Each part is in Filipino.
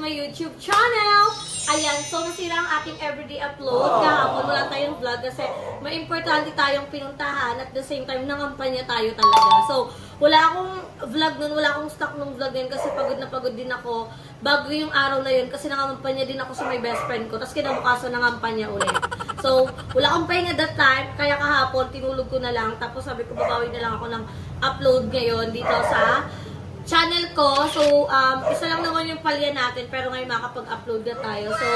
my YouTube channel! Ayan, so nasira ang ating everyday upload. Kahapon wala tayong vlog kasi may importante tayong pinuntahan at the same time nangampanya tayo talaga. So, wala akong vlog nun, wala akong stock nung vlog din kasi pagod na pagod din ako bago yung araw na yun kasi nangampanya din ako sa my best friend ko. Tapos kinabukasan nangampanya ulit. So, wala akong pahinga that time, kaya kahapon tinulog ko na lang. Tapos sabi ko babawi na lang ako ng upload ngayon dito sa channel ko. So, isa lang naman yung palya natin pero ngayon makapag-upload na tayo. So,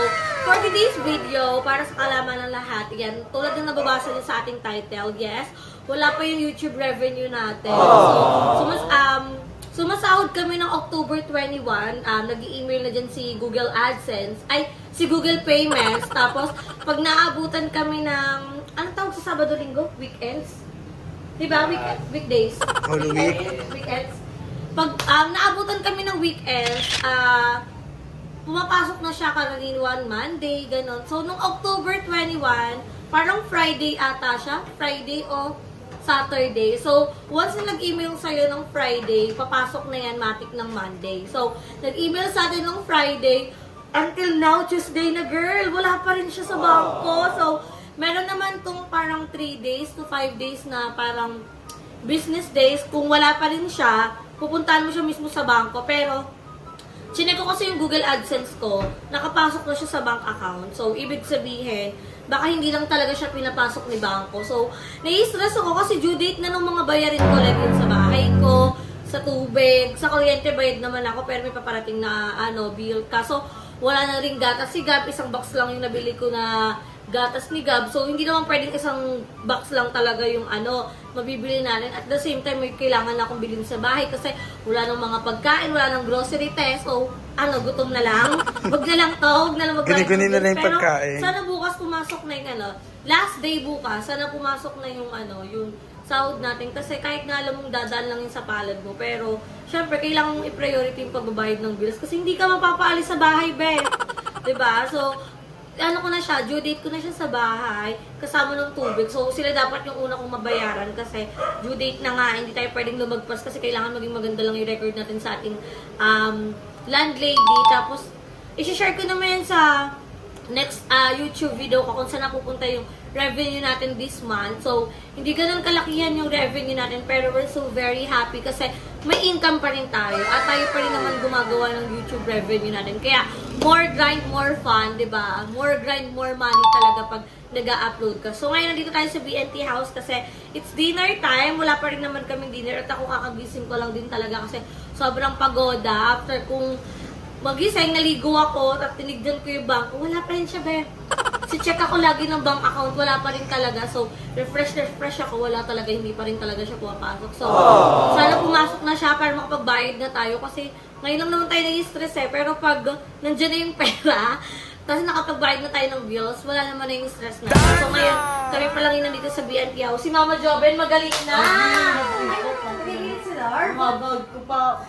for today's video, para sa kalaman ng lahat, yan, tulad ng nababasa niyo sa ating title, yes, wala pa yung YouTube revenue natin. So, sumasahod kami ng October 21, nag-i-email na dyan si Google AdSense, ay, si Google Payments, tapos, pag naabutan kami ng, anong tawag sa Sabado-Linggo? Weekends? Diba? Weekdays? Holy week? Weekends. Pag naabutan kami ng weekends, pumapasok na siya karaniwan Monday, ganon. So, nung October 21, parang Friday ata siya. Friday o Saturday. So, once na nag-email sa'yo ng Friday, papasok na yan matik ng Monday. So, nag-email sa atin ng Friday, until now, Tuesday na girl, wala pa rin siya sa bangko. So, meron naman tong parang 3 days to 5 days na parang business days. Kung wala pa rin siya, pupuntahan mo siya mismo sa bangko. Pero, chinek ko kasi yung Google AdSense ko, nakapasok na siya sa bank account. So, ibig sabihin, baka hindi lang talaga siya pinapasok ni bangko. So, nai-stress ako kasi due date na ng mga bayarin ko like yun sa bahay ko, sa tubig, sa kuryente bayad naman ako, pero may paparating na bill. Kaso, wala na rin gatas. Si Gab, isang box lang yung nabili ko na gatas ni Gab. So, hindi naman pwedeng isang box lang talaga yung mabibili natin. At the same time, may kailangan na akong bilhin sa bahay kasi wala nang mga pagkain, wala nang grocery test. So, gutom na lang. Wag na lang to, wag na lang magkain. Guni-guni na lang yung pagkain. Sana bukas pumasok na yung last day bukas, sana pumasok na yung yung sahod natin. Kasi kahit nga alam mong dadaan lang yung sa palad mo. Pero, syempre, kailangan mong i-priority yung pagbabayad ng bills. Kasi hindi ka mapapaalis sa bahay, be. Diba? So, ko na siya, due date ko na siya sa bahay, kasama ng tubig. So, sila dapat yung una kong mabayaran kasi due date na nga, hindi tayo pwedeng lumagpas kasi kailangan maging maganda lang yung record natin sa ating landlady. Tapos, isi-share ko naman yan sa next YouTube video ko kung saan napupunta yung revenue natin this month. So, hindi ganun kalakihan yung revenue natin pero we're so very happy kasi may income pa rin tayo at tayo pa rin naman gumagawa ng YouTube revenue natin. Kaya, more grind, more fun, diba? More grind, more money talaga pag nag-upload ka. So, ngayon nandito tayo sa BNT house kasi it's dinner time. Wala pa rin naman kaming dinner at ako kakagising ko lang din talaga kasi sobrang pagoda. After kung magising, naligo ako at tinignan ko yung bangko, wala pa rin siya, be. Si-check ako lagi ng bank account, wala pa rin talaga. So, refresh ako, wala talaga, hindi pa rin talaga siya pumapasok. So, sana pumasok na siya para makapagbayad na tayo kasi ngayon lang naman tayo nai-stress pero pag nandiyan na yung pera, tapos nakapagbayad na tayo ng bills, wala naman na yung stress na. So, ngayon, kami pa lang yung nandito sa BNT house. Si Mama Joben, magaling na! Nagigilid sila? Mabag ko pa,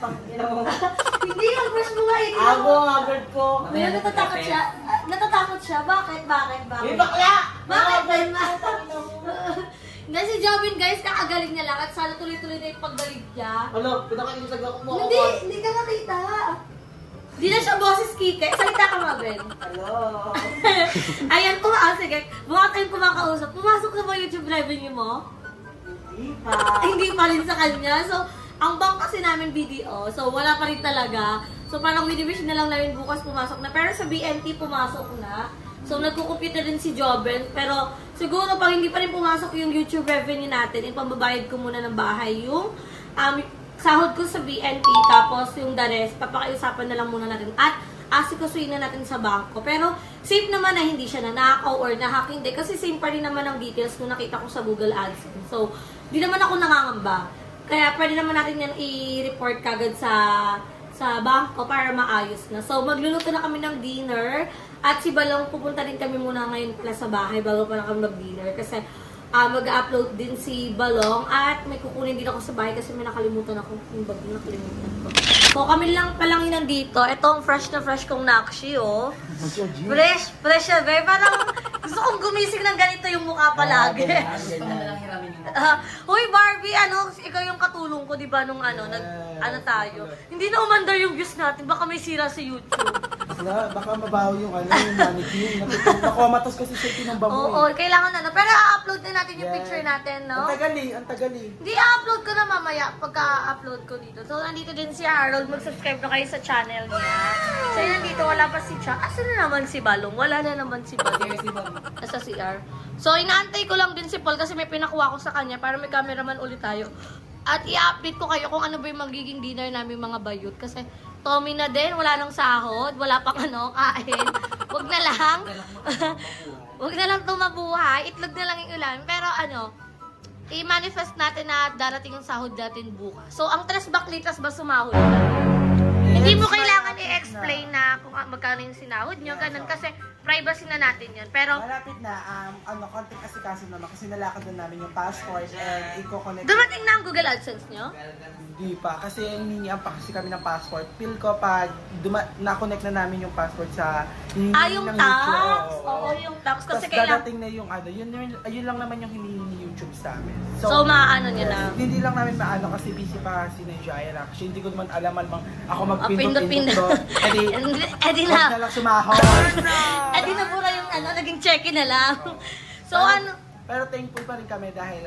Hindi, ang brush mo nga ito. Agad ko. Ngayon, natatakot siya. Natatakot siya? Bakit? May bakla! Bakit? Hindi, si Jobin, guys, kakagaling niya lang at sana tuloy-tuloy na yung paggaling niya. Ano, pinakainusag ako mo. Hindi ka nakita. Hindi na siya boses kike. Salita ka, Mabel. Hello. Ayan, sige. Baka kayong kumakausap. Pumasok na ba YouTube revenue mo? Hindi pa. Hindi pa rin sa kanya. So, ang bank kasi namin BDO. So, wala pa rin talaga. So, parang wish na lang namin bukas pumasok na. Pero sa BNT, pumasok na. So, nagkukumpute rin si Joben. Pero, siguro pag hindi pa rin pumasok yung YouTube revenue natin, ipambabayad ko muna ng bahay yung sahod ko sa BNT. Tapos, yung the rest, papakiusapan na lang muna natin. At, asikasuin na natin sa bangko. Pero, safe naman na hindi siya nanakaw or nahack. Hindi. Kasi same pa rin naman ang details nung nakita ko sa Google AdSense. So, di naman ako nangangamba. Kaya, pwede naman natin yan i-report kagad sa bangko para maayos na. So, magluluto na kami ng dinner. At si Balong, pupunta din kami muna ngayon pala sa bahay bago pa na kami mag-dinner. Kasi, mag-upload din si Balong. At may kukunin din ako sa bahay kasi may nakalimutan ako. Yung bag nakalimutan ko. So, kami lang palang yun nandito. Ito ang fresh na fresh kong nakshi, oh. Fresh siya, be. Parang gusto kong gumising ng ganito yung mukha palagi. Gusto mo lang hiramin yung Uy, Barbie, ikaw yung katulong ko, di ba, nung ano tayo. Hindi na umandar yung views natin. Baka may sira sa YouTube. Baka mabaho yung yung mannequin. Nakumatos kasi siya tinumba mo. Oo, kailangan na. Pero i-upload na natin yung picture natin, no? Ang tagali. Hindi, i-upload ko na mamaya pagka-upload ko dito. So, nandito din si Harold. Mag-subscribe na kayo sa channel niya. So, nandito, wala pa si Cha. Asa na naman si Balong? Wala na naman si Balong. Nasa CR. So, inaantay ko lang din si Paul kasi may pinakuha ko sa kanya para may cameraman ulit tayo. At i-update ko kayo kung ano ba yung magiging dinner namin mga bayot. Kasi Tommy na din, wala nang sahod, wala pang kain. Huwag na lang. Huwag na lang tumabuhay. Itlog na lang yung ulam. Pero i-manifest natin na darating yung sahod natin bukas. So, ang tres baklitas ba sumahod na? Hindi mo kailangan i-explain na kung magkano yung sinahod nyo. Ganun kasi privacy na natin yun. Pero, malapit na, konting asikaso naman kasi nalakad na namin yung passport and i-connect. dumating na ang Google AdSense nyo? Hindi pa, kasi hinihingian pa kasi kami ng passport. Feel ko pag na-connect na namin yung passport sa Yung tax? Oo, yung tax. Kasi kailangan... dadating na yung yun lang naman yung hinihingi ni YouTube sa amin. So maano nyo na? Hindi lang namin maano kasi busy pa kasi na Jaira. Kasi hindi ko naman alam ako Pindot-pindot. doon. Edi na. Huwag na lang sumahod. Edi na pura yung naging check-in na lang. So Pero thankful pa rin kami dahil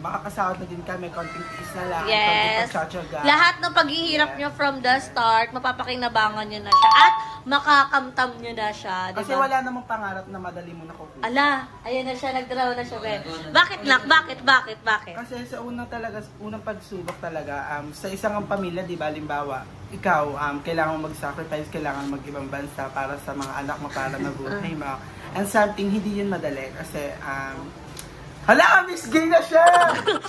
makakasahod na din kami, konting tiis na lang, yes. konting pagtsatsaga. Lahat ng paghihirap nyo from the start, mapapakinabangan nyo na siya. At makakamtam nyo na siya. Diba? Kasi wala namang pangarap na madali mo nakukuha. Ala, ayan na siya, nagdraw na siya. Bakit nak? Bakit? Kasi sa unang pagsubok talaga, sa isang pamilya, di ba, limbawa, ikaw, kailangan mo mag-sacrifice, kailangan mag-ibang bansa para sa mga anak mo, para mabuhay mo. And something, hindi yun madali. Kasi, hala, Miss Gay na siya!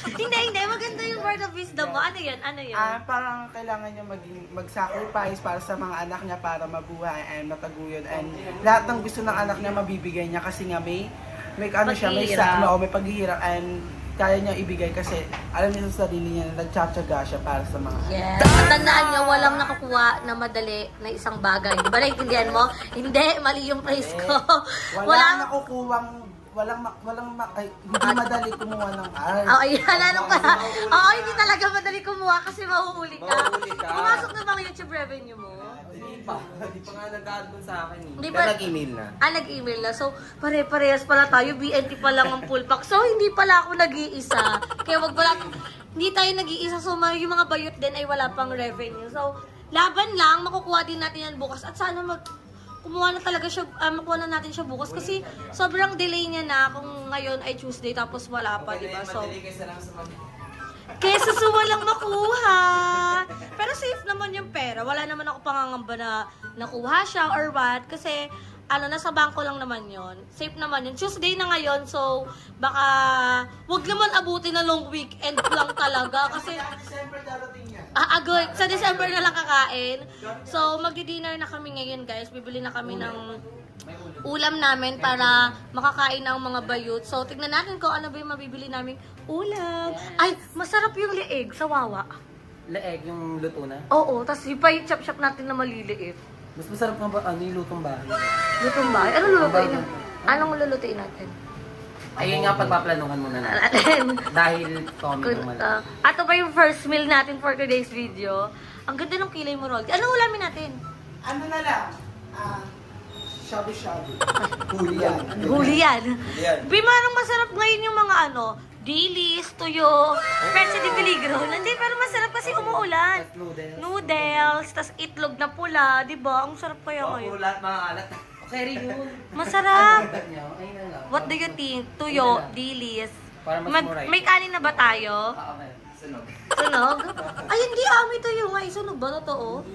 hindi. Maganda yung word of wisdom mo. Ano yun? Parang kailangan niya mag-sacrifice para sa mga anak niya para mabuhay and mataguyod. And lahat ng gusto ng anak niya mabibigay niya kasi nga may paghihirap and kaya niya ibigay kasi alam niya sa sarili niya na nagtsatsaga siya para sa mga yes. At tandaan niyo, walang nakukuha na madali na isang bagay. Di ba naintindihan mo? Hindi, mali yung praise ko. Walang nakukuwang hindi madali kumuha ng art. Hindi talaga madali kumuha kasi mahuhuli ka. Pumasok na bang YouTube revenue mo? Hindi pa nga nag-aadon sa akin eh. Di ba? Nag-email na. Nag-email na. So, pare-parehas pala tayo. BNT pa lang ang full pack. So, hindi pala ako nag-iisa. Kaya hindi tayo nag-iisa. So, yung mga bayot din ay wala pang revenue. So, laban lang. Makukuha din natin yan bukas. At sana makuha na natin siya bukas kasi sobrang delay niya na kung ngayon ay Tuesday tapos wala pa, di ba? So, kesa sa walang makuha. Pero safe naman yung pera. Wala naman ako pangangamba na nakuha siya or what. Kasi, nasa bangko lang naman yon. Safe naman yun. Tuesday na ngayon, so, baka, wag naman abutin na long weekend lang talaga. Kasi, sa December na lang kakain. So, magdi-dinner na kami ngayon, guys. Bibili na kami ng ulam namin para makakain ng mga bayot. So, tignan natin kung ano ba yung mabibili naming ulam. Ay, masarap yung leeg sa Wawa. Leeg, yung luto na? Oo, tapos yung chop-chop natin na maliliit. Mas masarap nga ba yung lutong bahay? Lutong bahay? Anong lulutuin natin? Anong lulutuin natin? Ayun nga, pagpaplanuhan muna natin. Dahil Tommy naman. Ato ba yung first meal natin for today's video? Ang ganda ng kilay mo, Roldy. Anong ulamin natin? Ano na lang? Shabu-shabu. Huli yan. Bimarang masarap ngayon yung mga dilis, tuyo, Petse de Peligro. Hindi, pero masarap kasi umuulan. Noodles, tas itlog na pula, di ba? Ang sarap kaya ngayon. Puro lahat mga alat. Okay rin yun. Masarap. What do you think? Tuyo, dilis. May kanin na ba tayo? Sunog. Sunog? Ay, hindi may tuyo nga. Sunog ba? Totoo?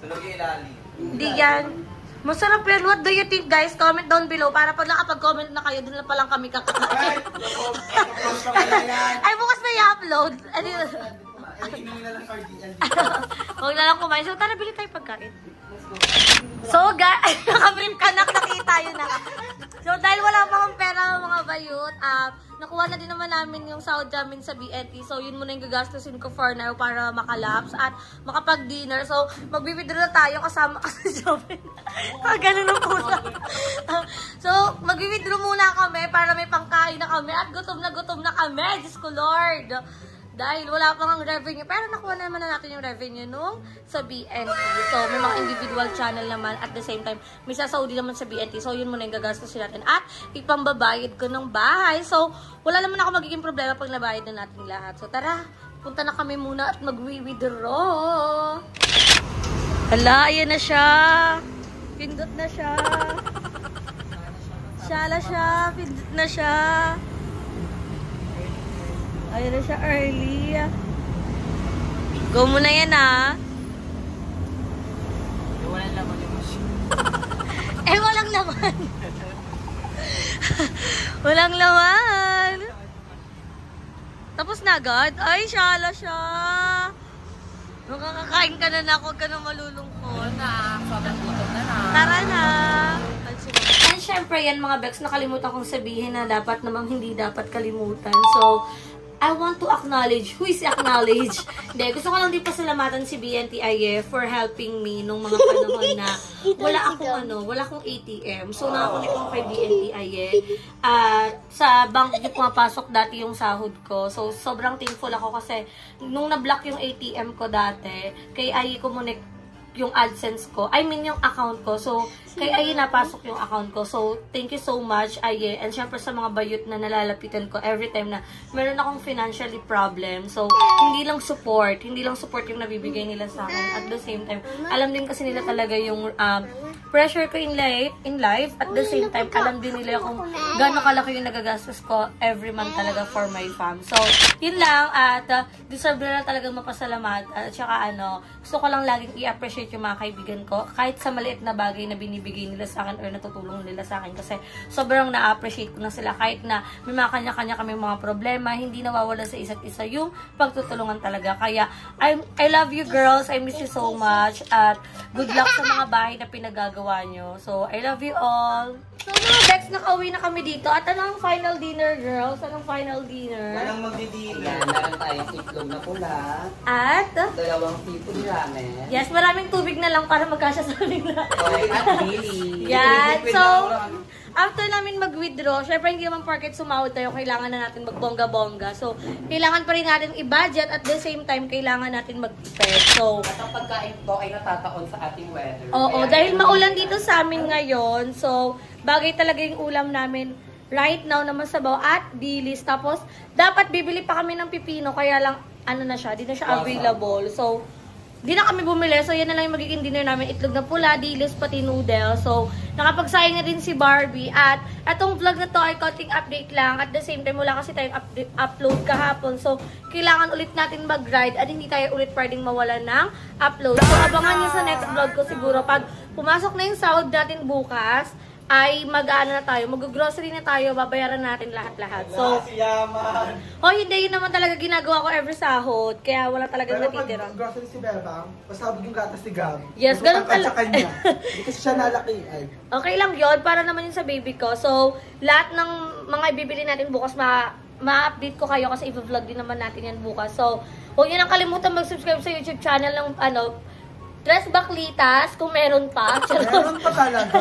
Sunog yung ilalim. Hindi yan. Masarap yan. What do you think, guys? Comment down below para pag nakapag-comment na kayo, doon na pa lang kami kakain. Ay, bukas na i-upload. Huwag na lang kumain. So, tara, bili tayo pagkain. So, guys, nakabrip ka na, nakita yun na. So, dahil wala pa akong pera mga bayot, nakuha na din naman namin yung sahod namin sa BNT. So, yun muna yung gagastusin ko for now para makalaps at makapag-dinner. So, mag-withdraw na tayo kasama kasi shopping. Ganun ang pusa. So, mag-withdraw muna kami para may pangkain na kami at gutom na kami. Diyos ko, Lord. Dahil wala pang ang revenue. Pero nakuha naman na natin yung revenue nung sa BNT. So, may mga individual channel naman. At the same time, may sasaudi naman sa BNT. So, yun muna yung gagastos natin. At ipambabayad ko ng bahay. So, wala naman ako magiging problema pag nabayad na natin lahat. So, tara. Punta na kami muna at mag-withdraw. Hala, ayan na siya. Pindot na siya. Shala siya. Pindot na siya. Ayan na siya early. Go muna yan Walang laman yung machine. Walang laman. Walang laman. Tapos na agad? Ay, shala siya. Makakakain ka na huwag ka na malulungkot. Sobrang gutom na. Tara na. And syempre yan mga Bex, nakalimutan kong sabihin na dapat namang hindi dapat kalimutan. So, I want to acknowledge. Who is acknowledge? Hindi, gusto ko lang din pasalamatan si BNTIA for helping me nung mga panahon na wala akong ATM. So, nakakunik ako kay BNTIA. Sa bank yung pumapasok dati yung sahod ko. So, sobrang thankful ako kasi nung na-block yung ATM ko dati, kay IE Connect yung AdSense ko. I mean, yung account ko. So, kay Aye napasok yung account ko. So, thank you so much, Aye. And syempre sa mga bayot na nalalapitan ko every time na meron akong financially problem. So, hindi lang support yung nabibigay nila sa akin. At the same time, alam din kasi nila talaga yung pressure ko in life. At the same time, alam din nila kung gaano kalaki yung nagagastos ko every month talaga for my fam. So, yun lang. At deserve nila talagang mapasalamat. At saka gusto ko lang laging i-appreciate yung mga kaibigan ko. Kahit sa maliit na bagay na binibigay nila sa akin or natutulong nila sa akin. Kasi sobrang na-appreciate ko na sila. Kahit na may mga kanya-kanya kami mga problema, hindi nawawala sa isa't isa yung pagtutulungan talaga. Kaya, I love you girls. I miss you so much. At good luck sa mga bahay na pinagagawa nyo. So, I love you all. So, mga Bex, nakauwi na kami dito. At anong final dinner, girls? Anong final dinner? Walang magdi-dinner. Yan, meron tayong itlog na pula. At? 2 seafood ramen. Yes, maraming tubig na lang para magkasya sa amin na. Okay, at Billy. Yan. So, after namin mag-withdraw, syempre hindi naman porket sumahod tayo, kailangan na natin magbongga-bongga. So, kailangan pa rin natin i-budget at the same time, kailangan natin mag-prepare. So, At ang pagkain ko ay natataon sa ating weather. oo, Kaya dahil maulan dito sa amin ngayon. So, bagay talaga yung ulam namin right now na masabaw at dilis. Tapos, dapat bibili pa kami ng pipino, kaya lang, na siya, di na siya available. So, di na kami bumili. So, yan na lang yung magiging dinner namin. Itlog na pula, dilis, pati noodle. So, nakapagsayang na din si Barbie. At, atong vlog na to ay konting update lang. At the same time, wala kasi tayong upload kahapon. So, kailangan ulit natin mag-ride at hindi tayo ulit pwedeng mawala ng upload. So, abangan nyo sa next vlog ko siguro. Pag pumasok na yung sahod natin bukas, ay mag-ano na tayo, mag-grocery na tayo, babayaran natin lahat-lahat. So, hindi, yun naman talaga ginagawa ko every sahod, kaya wala talagang natitira. Pero grocery si Bebang, pasabog yung gatas ni Gab. Yes, ganun talaga. Hindi kasi siya nalaki. Okay lang yun, para naman yun sa baby ko. So, lahat ng mga ibibili natin bukas, ma-update ko kayo kasi i-vlog din naman natin yan bukas. So, huwag nyo nang kalimutan mag-subscribe sa YouTube channel ng Tres Baklitas, kung meron pa. Meron pa talaga.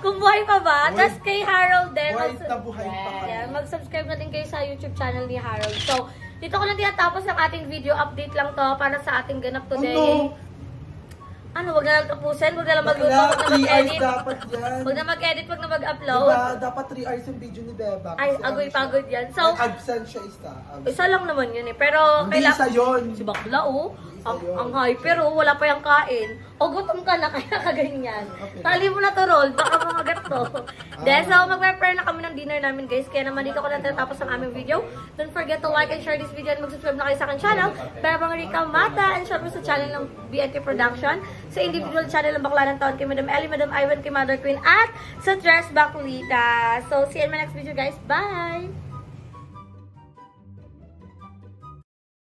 Kung buhay pa ba? Tapos kay Harold din. Buhay na buhay pa. Yeah, mag-subscribe na din kayo sa YouTube channel ni Harold. So, dito ko lang tinatapos ang ating video update lang to para sa ating ganap today. Wag na lang tapusin, wag na lang magluto, wag na mag-edit. Wag na mag-edit, wag na mag-upload. Diba, dapat 3 hours yung video ni Bebang. Ay, agoy-pagod yan. So, absent siya isa. Isa lang naman yun eh. Pero, hindi isa yun. Si Bakla, ang high, pero wala pa yung kain. O gutom ka na, kaya kaganyan. Tali mo na to, roll. Baka makagat to. So, mag-prepare na kami ng dinner namin, guys. Kaya naman dito ko lang tatapos ang aming video. Don't forget to like and share this video and mag-subscribe na kayo sa aking channel. Bebang Rica Mata. And syempre sa channel ng BNT Production. Sa individual channel ng Bakla ng Taon kay Madam Ellie, Madam Ivan, kay Mother Queen. At sa Tres Baklita. So, see you in my next video, guys. Bye!